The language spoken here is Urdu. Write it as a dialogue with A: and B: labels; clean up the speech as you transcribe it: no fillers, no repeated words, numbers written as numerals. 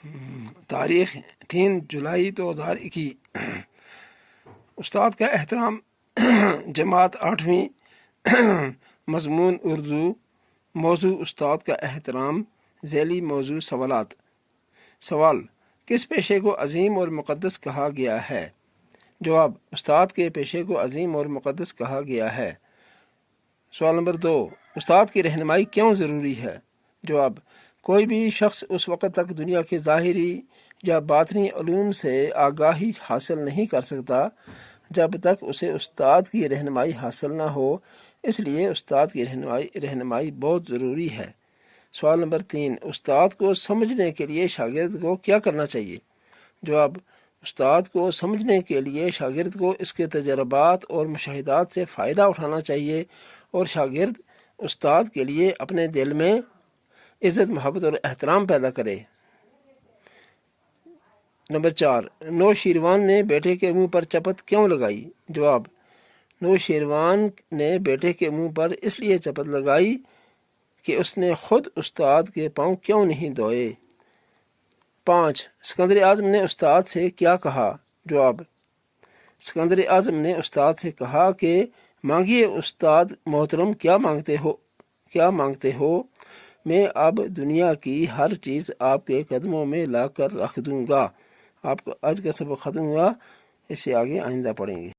A: تاریخ 3 جولائی 2021۔ استاد کا احترام، جماعت 8ویں، مضمون اردو، موضوع استاد کا احترام، ذیلی موضوع سوالات۔ سوال: کس پیشے کو عظیم اور مقدس کہا گیا ہے؟ جواب: استاد کے پیشے کو عظیم اور مقدس کہا گیا ہے۔ سوال نمبر 2: استاد کی رہنمائی کیوں ضروری ہے؟ جواب: کوئی بھی شخص اس وقت تک دنیا کے ظاہری یا باطنی علوم سے آگاہی حاصل نہیں کر سکتا جب تک اسے استاد کی رہنمائی حاصل نہ ہو، اس لیے استاد کی رہنمائی بہت ضروری ہے۔ سوال نمبر 3: استاد کو سمجھنے کے لیے شاگرد کو کیا کرنا چاہیے؟ جواب: استاد کو سمجھنے کے لیے شاگرد کو اس کے تجربات اور مشاہدات سے فائدہ اٹھانا چاہیے، اور شاگرد استاد کے لیے اپنے دل میں عزت، محبت اور احترام پیدا کرے۔ نمبر 4: نوشیروان نے بیٹے کے منہ پر چپت کیوں لگائی؟ جواب: نوشیروان نے بیٹے کے منہ پر اس لیے چپت لگائی کہ اس نے خود استاد کے پاؤں کیوں نہیں دھوئے۔ 5: سکندر اعظم نے استاد سے کیا کہا؟ جواب: سکندر اعظم نے استاد سے کہا کہ مانگیے استاد محترم، کیا مانگتے ہو؟ میں اب دنیا کی ہر چیز آپ کے قدموں میں لا کر رکھ دوں گا۔ آپ کا آج کا سبق ختم ہوا، اس سے آگے آئندہ پڑھیں گے۔